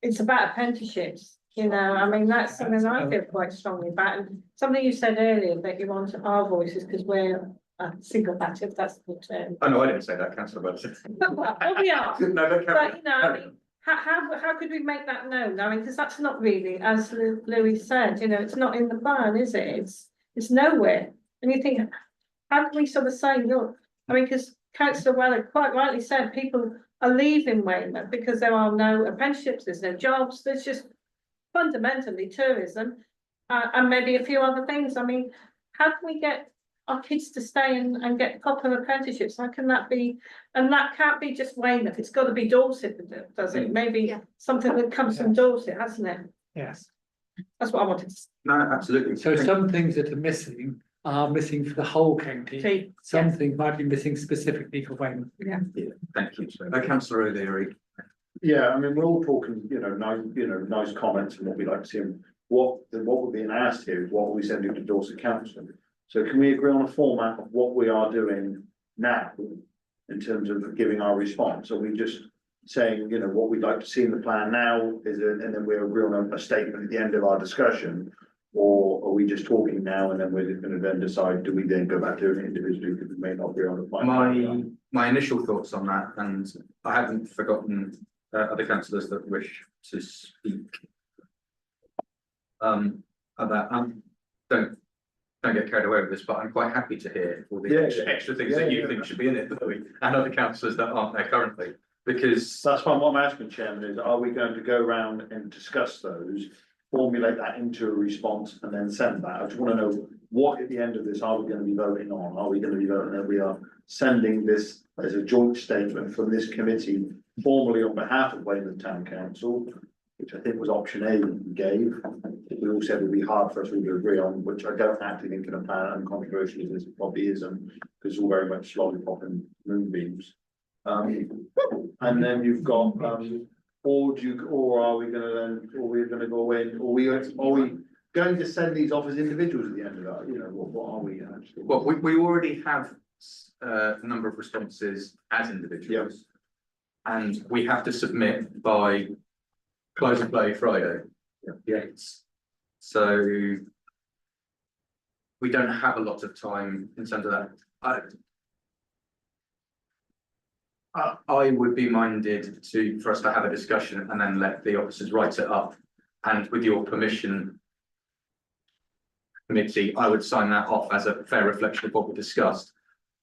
It's about apprenticeships, you know, I mean, that's something I feel quite strongly about. And something you said earlier that you want our voices because we're single battered, if that's the term. Oh, no, I didn't say that, Councillor Burton. Well, we are. No, but But, you know, I mean, how could we make that known? I mean, because that's not really, as Louis said, you know, it's not in the plan, is it? It's nowhere. And you think, how can we sort of say, look, I mean, because Councillor Weller quite rightly said, people are leaving Weymouth because there are no apprenticeships, there's no jobs, there's just fundamentally tourism, and maybe a few other things. I mean, how can we get our kids to stay and get proper apprenticeships? How can that be? And that can't be just Weymouth, it's got to be Dorset, does it? Maybe Yeah. something that comes from Dorset, hasn't it? Yes. That's what I wanted to No, absolutely. So some things that are missing for the whole county. see. Some things might be missing specifically for Weymouth. Yeah, thank you. Councillor O'Leary. Yeah, I mean, we're all talking, nice comments and what we'd like to see. And what we're being asked here is what are we sending to Dorset Council? So can we agree on a format of what we are doing now in terms of giving our response? Are we just saying, what we'd like to see in the plan now is it, and then we agree on a statement at the end of our discussion? Or are we just talking now and then we're going to then decide, do we then go back to it individually because we may not agree on the plan? My initial thoughts on that, and I haven't forgotten other councillors that wish to speak. About don't get carried away with this, but I'm quite happy to hear all the extra things that you think should be in it, Louis, and other councillors that aren't there currently, because That's fine. What I'm asking, Chairman, is are we going to go around and discuss those, formulate that into a response and then send that? I just want to know what at the end of this are we going to be voting on? Are we going to be voting that we are sending this as a joint statement from this committee formally on behalf of Weymouth Town Council, which I think was option A we gave. We all said it would be hard for us all to agree on, which I don't actually think in a plan and controversial as this probably isn't, because it's all very much lollipop and moonbeams. And then you've got, or are we gonna then, or we're gonna go away, or are we going to send these off as individuals at the end of that? What are we actually? well, we already have a number of responses as individuals. And we have to submit by close of play Friday. Yes. So we don't have a lot of time in terms of that. I would be minded for us to have a discussion and then let the officers write it up. And with your permission, committee, I would sign that off as a fair reflection of what we discussed.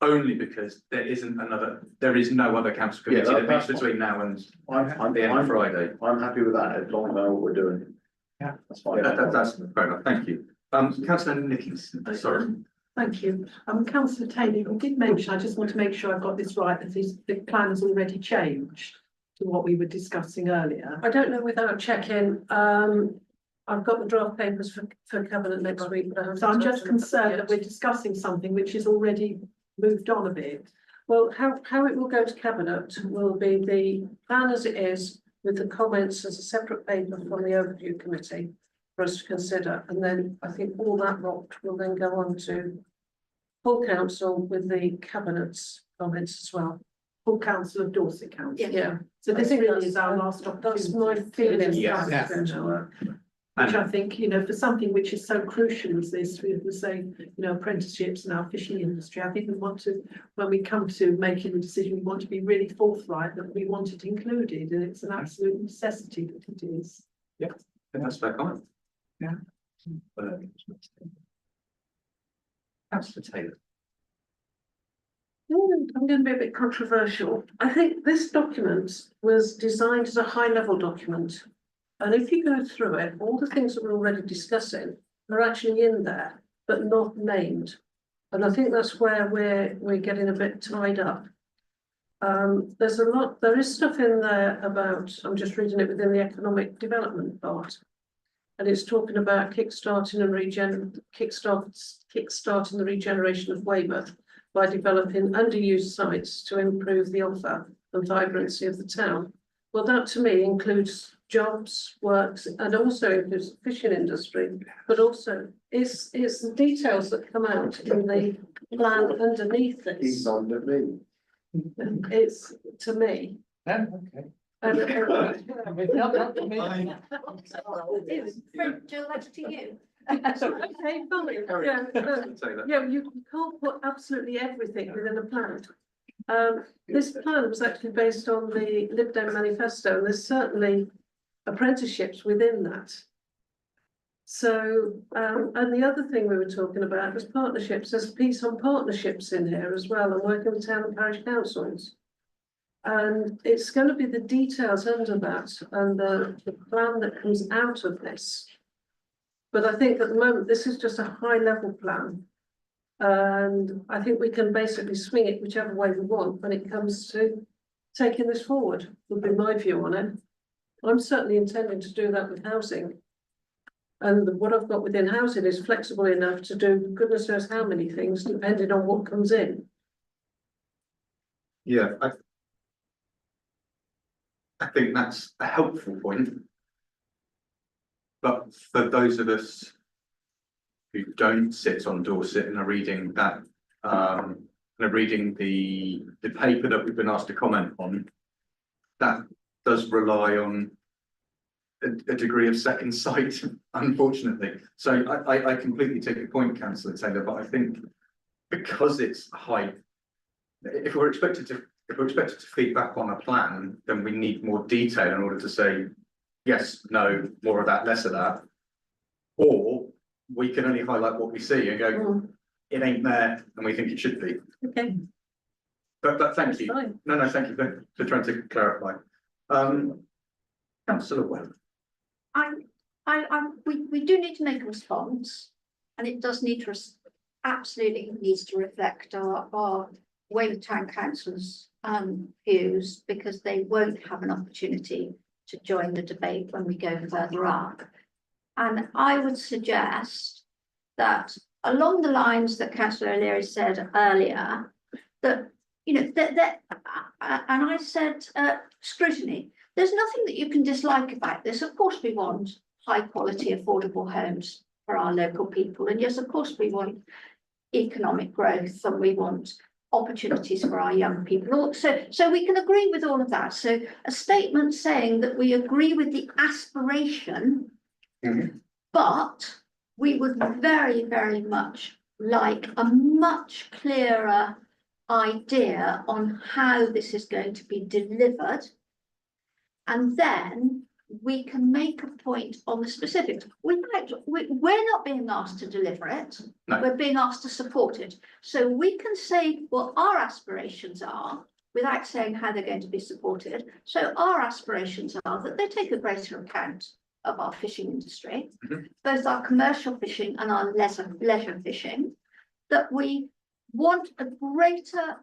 Only because there is no other council committee that meets between now and the end of Friday. I'm happy with that, as long as I know what we're doing. Yeah. That's fine. That's fair enough, thank you. Councillor Nicholson, sorry. Thank you. Councillor Taylor, you did mention, I just want to make sure I've got this right, that the plan has already changed to what we were discussing earlier. I don't know without checking, I've got the draft papers for cabinet next week, but I haven't. So I'm just touched them concerned yet. that we're discussing something which is already moved on a bit. Well, how it will go to cabinet will be the plan as it is, with the comments as a separate paper from the overview committee for us to consider, and then I think all that lot will then go on to full council with the cabinet's comments as well. Full council of Dorset Council. Yeah, So I this think really that's- is our last that's opportunity. my feeling. Yes. Which I think, for something which is so crucial as this, we say, apprenticeships and our fishing industry, I think we want to, when we come to making a decision, we want to be really forthright that we want it included, and it's an absolute necessity that it is. That's fair comment. Yeah. Councillor Taylor. I'm going to be a bit controversial. I think this document was designed as a high-level document. And if you go through it, all the things that we're already discussing are actually in there, but not named. And I think that's where we're getting a bit tied up. There is stuff in there about, I'm just reading it within the economic development part. And it's talking about kickstarting the regeneration of Weymouth by developing underused sites to improve the offer and vibrancy of the town. Well, that to me includes jobs, works, and also includes the fishing industry, but also it's the details that come out in the plan underneath this. under me. It's, to me. Yeah, okay. And, Not to me. Fred, Jill, that's to you. okay, fine, yeah, Say that. yeah, you can't put absolutely everything within a plan. This plan was actually based on the Lib Dem manifesto, and there's certainly apprenticeships within that. So, and the other thing we were talking about was partnerships. There's a piece on partnerships in here as well, and working with town and parish councils. And it's going to be the details under that and the plan that comes out of this. But I think at the moment, this is just a high level plan. And I think we can basically swing it whichever way we want when it comes to taking this forward, would be my view on it. I'm certainly intending to do that with housing. And what I've got within housing is flexible enough to do goodness knows how many things, depending on what comes in. Yeah, I think that's a helpful point. But for those of us who don't sit on Dorset and are reading that, and are reading the paper that we've been asked to comment on, that does rely on a degree of second sight, unfortunately. So I completely take your point, Councillor Taylor, but I think because it's high, if we're expected to feed back on a plan, then we need more detail in order to say, yes, no, more of that, less of that. Or we can only highlight what we see and go, it ain't there, and we think it should be. Okay. But thank you. Fine. No, thank you for trying to clarify. Councillor Webb. We do need to make a response, and it does need to, absolutely needs to reflect our Weymouth Town Council's views, because they won't have an opportunity to join the debate when we go further up. And I would suggest that along the lines that Councillor O'Leary said earlier, that, you know, and I said scrutiny, there's nothing that you can dislike about this. Of course, we want high quality, affordable homes for our local people. And yes, of course, we want economic growth, and we want opportunities for our young people. So we can agree with all of that. So a statement saying that we agree with the aspiration, but we would very, very much like a much clearer idea on how this is going to be delivered. And then we can make a point on the specifics. We're not being asked to deliver it. No. We're being asked to support it. So we can say what our aspirations are without saying how they're going to be supported. So our aspirations are that they take a greater account of our fishing industry, both our commercial fishing and our leisure fishing, that we want a greater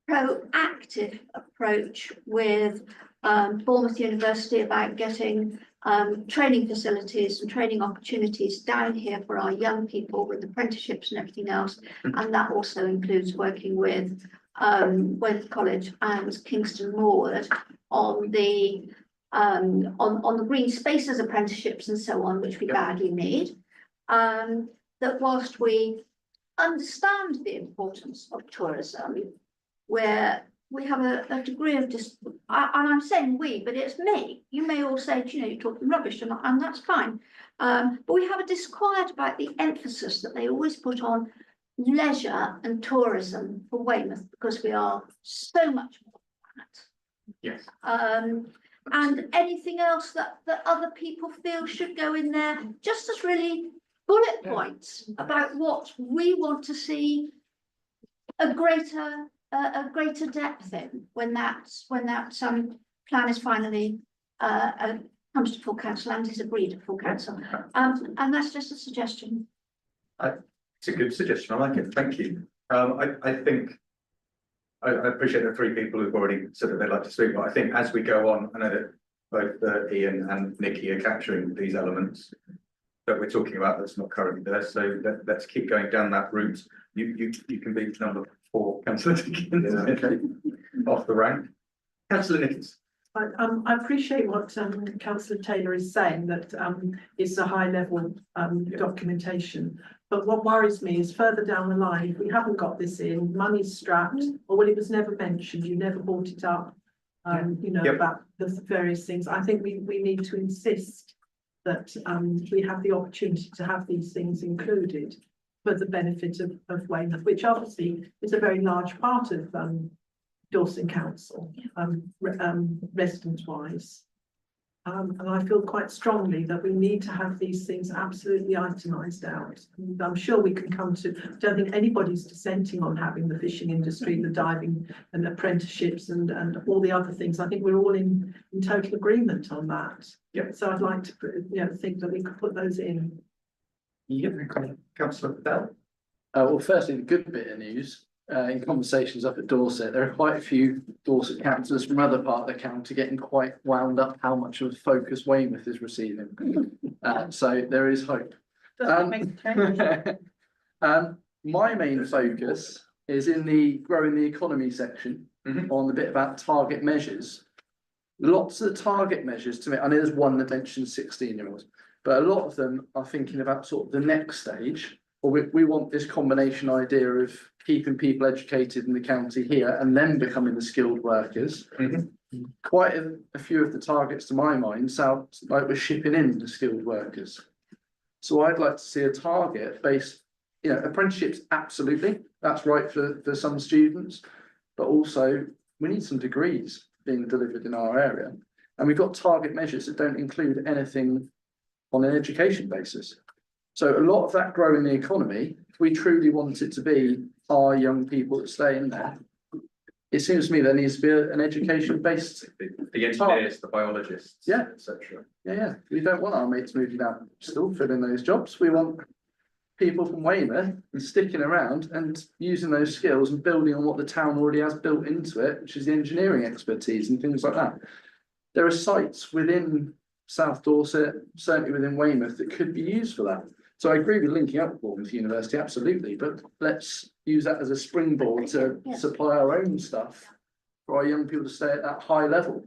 proactive approach with Bournemouth University about getting training facilities and training opportunities down here for our young people with apprenticeships and everything else. And that also includes working with Weymouth College and Kingston Moorwood on the green spaces apprenticeships and so on, which we badly need. That whilst we understand the importance of tourism, where we have a degree of and I'm saying we, but it's me. You may all say, you know, you're talking rubbish, and that's fine. But we have a disquiet about the emphasis that they always put on leisure and tourism for Weymouth, because we are so much more than that. Yes. And anything else that other people feel should go in there, just as really bullet points about what we want to see a greater depth in when that plan is finally comes to full council and is agreed at full council. And that's just a suggestion. It's a good suggestion. I like it. Thank you. I think I appreciate the three people who've already said that they'd like to speak, but I think as we go on, I know that both Ian and Nikki are capturing these elements that we're talking about that's not currently there. So let's keep going down that route. You can be number 4, Councillor Dickens. Okay. Off the rank. Councillor Nichols. I appreciate what councillor Taylor is saying, that it's a high level documentation. But what worries me is further down the line, if we haven't got this in, money's strapped, or when it was never mentioned, you never brought it up. You know, Yep. about the various things. I think we need to insist that we have the opportunity to have these things included for the benefit of Weymouth, which obviously is a very large part of Dorset Council, resident wise. And I feel quite strongly that we need to have these things absolutely itemised out. And I'm sure we can come to, I don't think anybody's dissenting on having the fishing industry, the diving and apprenticeships and all the other things. I think we're all in total agreement on that. Yep. So I'd like to, think that we could put those in. Yep, councillor Bell. Well, firstly, the good bit of news, in conversations up at Dorset, there are quite a few Dorset councillors from other part of the county getting quite wound up how much of a focus Weymouth is receiving. So there is hope. Doesn't make a change. My main focus is in the growing the economy section on the bit about target measures. Lots of the target measures to me, I know there's one that mentions 16-year-olds, but a lot of them are thinking about sort of the next stage. Or we want this combination idea of keeping people educated in the county here and then becoming the skilled workers. Quite a few of the targets to my mind sound like we're shipping in the skilled workers. So I'd like to see a target based, apprenticeships, absolutely, that's right for some students, but also we need some degrees being delivered in our area. And we've got target measures that don't include anything on an education basis. So a lot of that growing the economy, if we truly want it to be our young people that stay in there, it seems to me there needs to be an education based. The engineers, the biologists. Yeah. etc. Yeah. We don't want our mates moving out, still filling those jobs. We want people from Weymouth sticking around and using those skills and building on what the town already has built into it, which is the engineering expertise and things like that. There are sites within South Dorset, certainly within Weymouth, that could be used for that. So I agree with linking up with Bournemouth University, absolutely, but let's use that as a springboard to supply our own stuff for our young people to stay at that high level.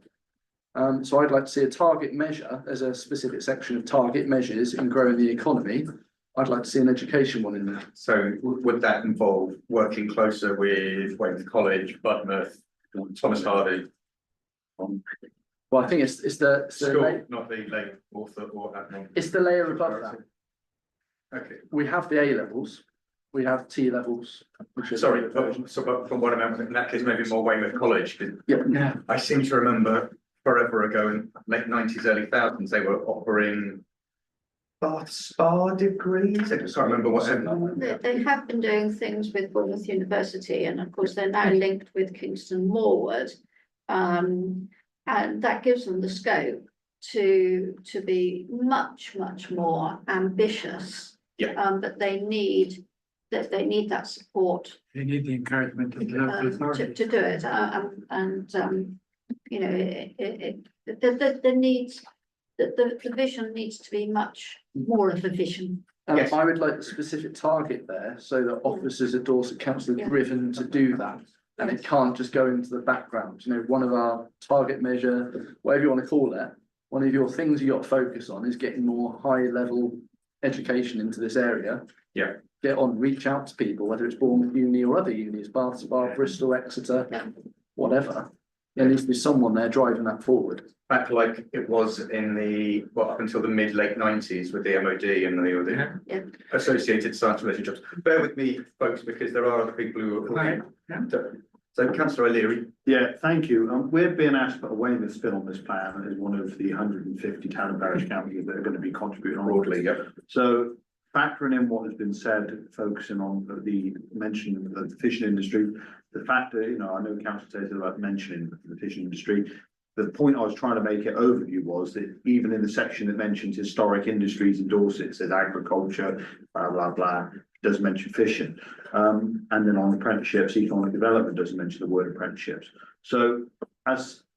So I'd like to see a target measure. There's a specific section of target measures in growing the economy. I'd like to see an education one in there. So would that involve working closer with Weymouth College, Budmouth, Thomas Hardy? Well, I think it's the School, not the late author or admin. it's the layer above that. Okay, We have the A levels, we have T levels. Which are sorry, but from what I remember, in that case, maybe more Weymouth College, because Yeah. I seem to remember forever ago in late 90s, early thousands, they were offering bath spa degrees. I just can't remember what. They have been doing things with Bournemouth University, and of course they're now linked with Kingston Moorwood. And that gives them the scope to be much more ambitious. Yeah. But they need that support They need the encouragement of the local authority. to do it, the needs, the vision needs to be much more of a vision. Yes. I would like a specific target there, so that officers at Dorset Council are driven to do that. And it can't just go into the background, one of our target measure, whatever you want to call it, one of your things you got to focus on is getting more high level education into this area. Yeah. Get on, reach out to people, whether it's Bournemouth Uni or other unis, Bath Spa, Bristol, Exeter, whatever. There needs to be someone there driving that forward. Back like it was in up until the mid-late 90s with the MOD and the associated science related jobs. Bear with me, folks, because there are other people who are. So councillor O'Leary. Yeah, thank you. We're being asked to put a Weymouth spin on this plan as one of the 150 town and parish counties that are going to be contributing on Broadly, yeah. So factoring in what has been said, focusing on the mention of the fishing industry, the fact that, I know council says about mentioning the fishing industry. The point I was trying to make it overview was that even in the section that mentions historic industries in Dorset, it says agriculture, blah, blah, blah, does mention fishing. And then on apprenticeships, economic development doesn't mention the word apprenticeships. So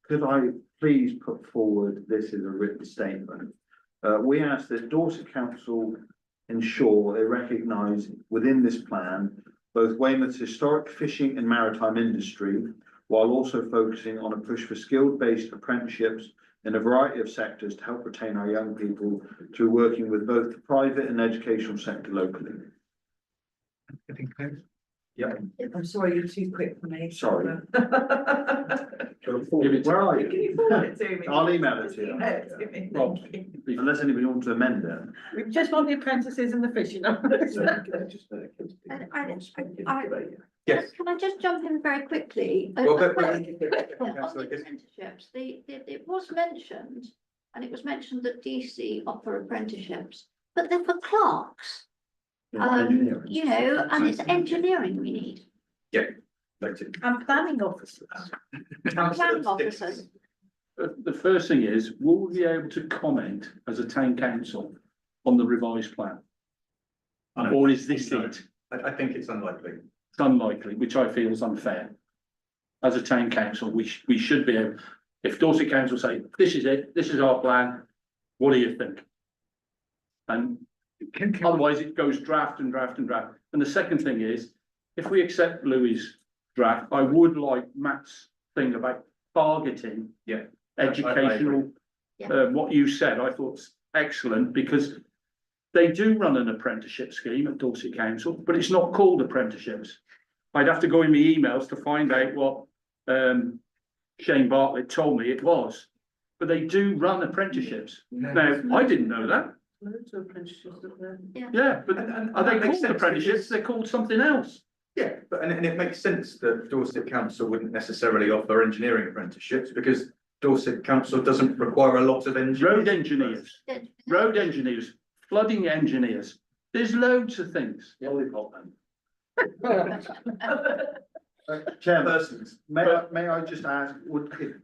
could I please put forward this as a written statement? We ask that Dorset Council ensure they recognise within this plan both Weymouth's historic fishing and maritime industry, while also focusing on a push for skilled-based apprenticeships in a variety of sectors to help retain our young people through working with both the private and educational sector locally. I'm sorry, you're too quick for me. Sorry. Can Where are you? you forward it to me? I'll email it to you. Email it to me, Rob. thank you. Unless anybody wants to amend it. We just want the apprentices and the fishing. Yes. Can I just jump in very quickly? Well, On but- the apprenticeships, it was mentioned, and it was mentioned that DC offer apprenticeships, but they're for clerks. Engineering. You know, and it's engineering we need. Noted. And planning officers. Planning officers. The first thing is, will we be able to comment as a town council on the revised plan? Or is this it? I think it's unlikely. It's unlikely, which I feel is unfair. As a town council, we should be able, if Dorset Council say, this is it, this is our plan, what do you think? And otherwise it goes draft and draft and draft. And the second thing is, if we accept Louis' draft, I would like Matt's thing about targeting. Yeah. Educational, what you said, I thought's excellent, because they do run an apprenticeship scheme at Dorset Council, but it's not called apprenticeships. I'd have to go in my emails to find out what Shane Bartlett told me it was, but they do run apprenticeships. Now, I didn't know that. Loads of apprenticeships, isn't there? Yeah, but And are they that makes called sense apprenticeships? because- They're called something else. Yeah, but and it makes sense that Dorset Council wouldn't necessarily offer engineering apprenticeships because Dorset Council doesn't require a lot of Road engineers, Road flooding engineers. There's loads of things. Chairman, may I just ask,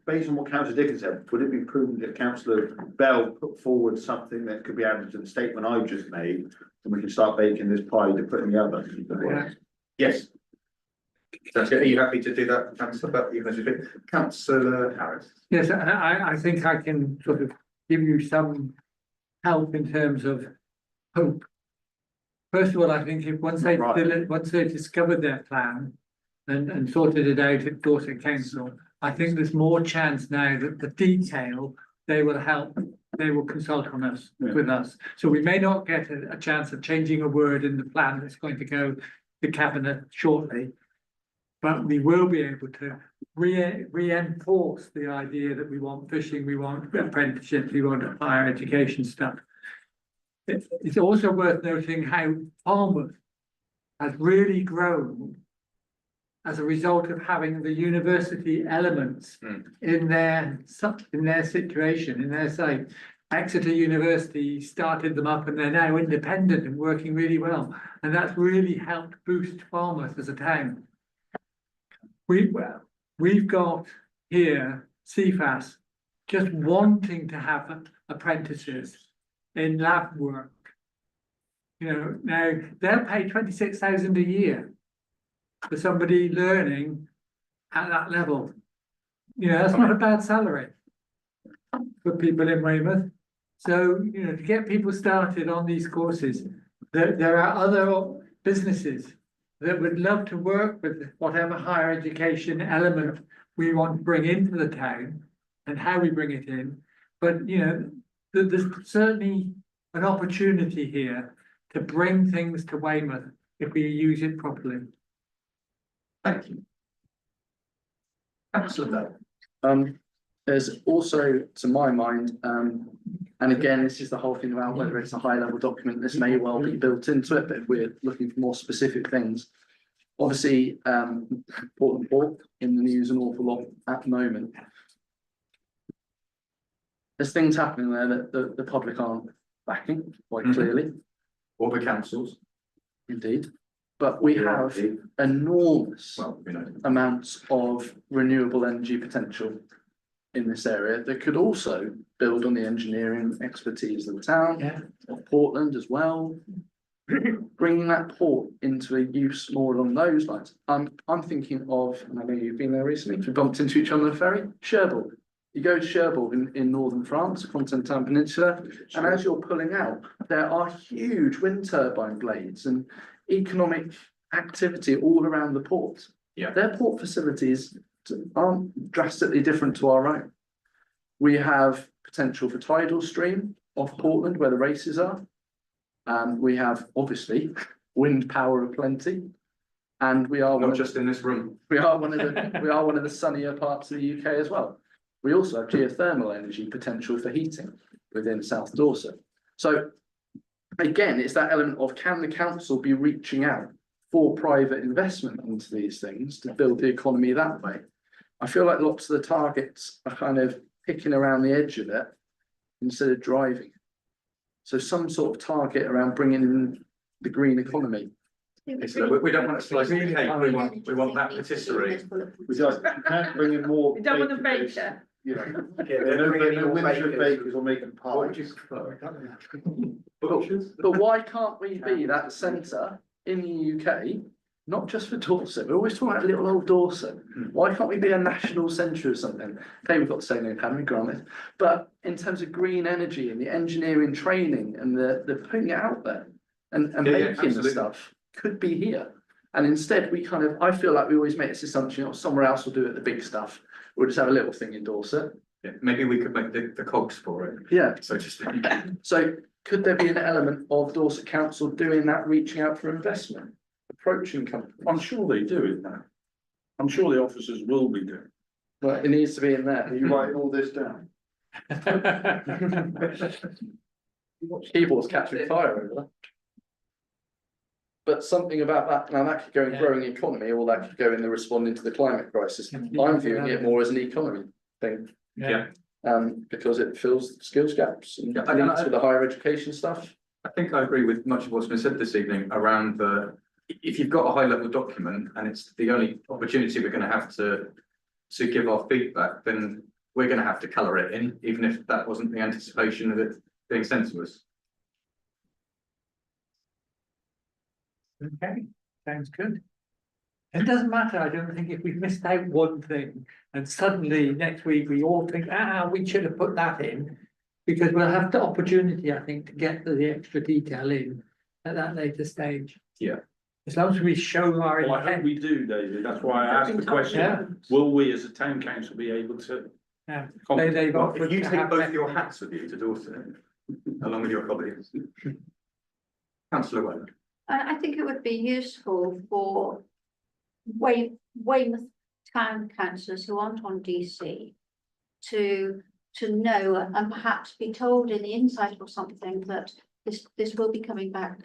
based on what councillor Dickens said, would it be prudent if councillor Bell put forward something that could be added to the statement I've just made? And we can start baking this pie to put in the oven? Yes. Sounds good. Are you happy to do that, councillor Bell? Even as you think, councillor Harris? Yes, I think I can sort of give you some help in terms of hope. First of all, I think if once they discovered their plan and sorted it out at Dorset Council, I think there's more chance now that the detail, they will consult on us, with us. So we may not get a chance of changing a word in the plan that's going to go to cabinet shortly. But we will be able to reinforce the idea that we want fishing, we want apprenticeships, we want higher education stuff. It's also worth noting how Falmouth has really grown as a result of having the university elements in their situation, in their site. Exeter University started them up and they're now independent and working really well. And that's really helped boost Falmouth as a town. We've got here CFAS just wanting to have apprentices in lab work. You know, now they'll pay 26,000 a year for somebody learning at that level. You know, that's not a bad salary for people in Weymouth. So, you know, to get people started on these courses, there are other businesses that would love to work with whatever higher education element we want to bring into the town and how we bring it in. But, you know, there's certainly an opportunity here to bring things to Weymouth if we use it properly. Thank you. Councillor Bell. There's also, to my mind, and again, this is the whole thing about whether it's a high level document, this may well be built into it, but if we're looking for more specific things. Obviously, Portland Port in the news an awful lot at the moment. There's things happening there that the public aren't backing quite clearly. Or the councils. Indeed, but we have enormous Well, you know. amounts of renewable energy potential in this area that could also build on the engineering expertise of the town, of Portland as well. Bringing that port into a use more along those lines. I'm thinking of, and I know you've been there recently, we bumped into each other on the ferry, Cherbourg. You go to Cherbourg in northern France, Cotentin Peninsula, and as you're pulling out, there are huge wind turbine blades and economic activity all around the port. Yeah. Their port facilities aren't drastically different to our own. We have potential for tidal stream off Portland where the races are. And we have obviously wind power aplenty. And we are Not just in this room. we are one of the sunnier parts of the UK as well. We also have geothermal energy potential for heating within South Dorset. So again, it's that element of, can the council be reaching out for private investment into these things to build the economy that way? I feel like lots of the targets are kind of picking around the edge of it instead of driving. So some sort of target around bringing in the green economy. We don't want to slice the cake, we want that patisserie. We can't bring in more. We don't want a bakers, baker. You know, Yeah, no bring in more Windsor bakers or making What would pies. you prefer? But why can't we be that centre in the UK, not just for Dorset? We're always talking about little old Dorset. Why can't we be a national centre of something? Okay, we've got the same academy, granted, but in terms of green energy and the engineering training and the putting it out there and Yeah, making the absolutely. stuff could be here. And instead, we kind of, I feel like we always make this assumption, somewhere else will do it, the big stuff. We'll just have a little thing in Dorset. Yeah, maybe we could make the cogs for it, Yeah. so to speak. So could there be an element of Dorset Council doing that, reaching out for investment, approaching companies? I'm sure they do it now. I'm sure the officers will be doing. Well, it needs to be in Are there. you writing all this down? Keyboard's catching fire over there. But something about that, now that could go in growing the economy, or that could go in the responding to the climate crisis. I'm viewing it more as an economy thing. Yeah. Because it fills skills gaps and Yeah, I- links with the higher education stuff. I think I agree with much of what's been said this evening around if you've got a high level document and it's the only opportunity we're gonna have to give our feedback, then we're gonna have to colour it in, even if that wasn't the anticipation of it being sent to us. Okay, sounds good. It doesn't matter, I don't think, if we've missed out one thing and suddenly next week we all think, we should have put that in. Because we'll have the opportunity, I think, to get the extra detail in at that later stage. Yeah. As long as we show our Well, I hope intent. we do, David. That's why I asked the Yeah. question. Will we as a town council be able to? Yeah. compensate? They've Well, offered if you to take have both that- your hats with you to Dorset, along with your colleagues. Councillor Wayne. I think it would be useful for Weymouth town councillors who aren't on DC to know and perhaps be told in the insight or something that this will be coming back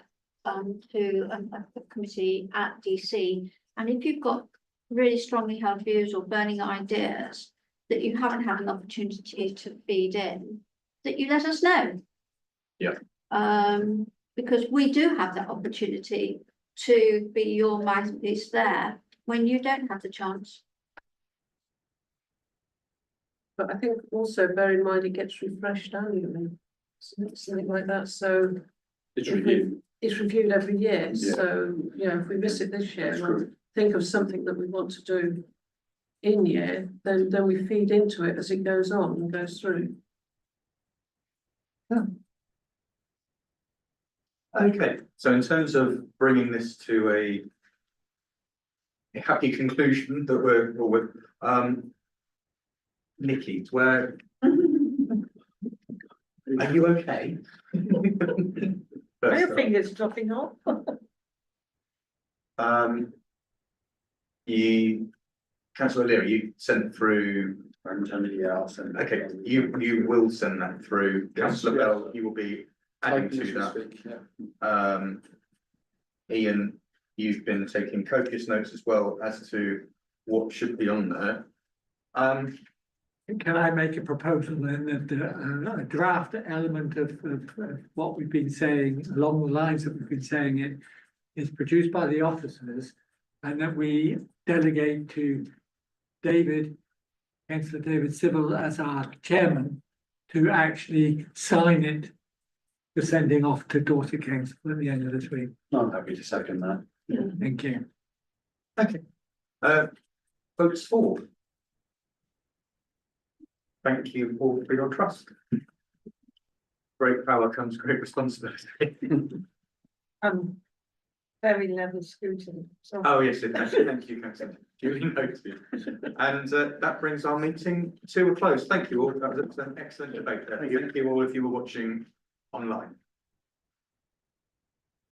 to a committee at DC. And if you've got really strongly held views or burning ideas that you haven't had an opportunity to feed in, that you let us know. Yeah. Because we do have that opportunity to be your mouthpiece there when you don't have the chance. But I think also bear in mind it gets refreshed annually, something like that, so. It's if we- reviewed. It's reviewed every year, Yeah. so, you know, if we miss it this year, That's and true. think of something that we want to do in year, then we feed into it as it goes on and goes through. Okay, so in terms of bringing this to a happy conclusion that we're, Nikki, where? Are you okay? Your fingers dropping off. Councillor Leary, you sent through, Yeah, I'll send it. okay, you will send that through. Councillor Bell, you will be adding to that. Ian, you've been taking copious notes as well as to what should be on there. Can I make a proposal then that a draft element of what we've been saying, along the lines that we've been saying it, is produced by the officers, and that we delegate to David, Councillor David Civil as our chairman, to actually sign it for sending off to Dorset Council at the end of this week. I'm happy to second that. Thank you. Okay. Votes for. Thank you all for your trust. Great power comes great responsibility. very level scrutiny. So Oh, yes, thank you, councillor. Duly noted. And that brings our meeting to a close. Thank you all. That was an excellent debate there. Thank you all if you were watching online.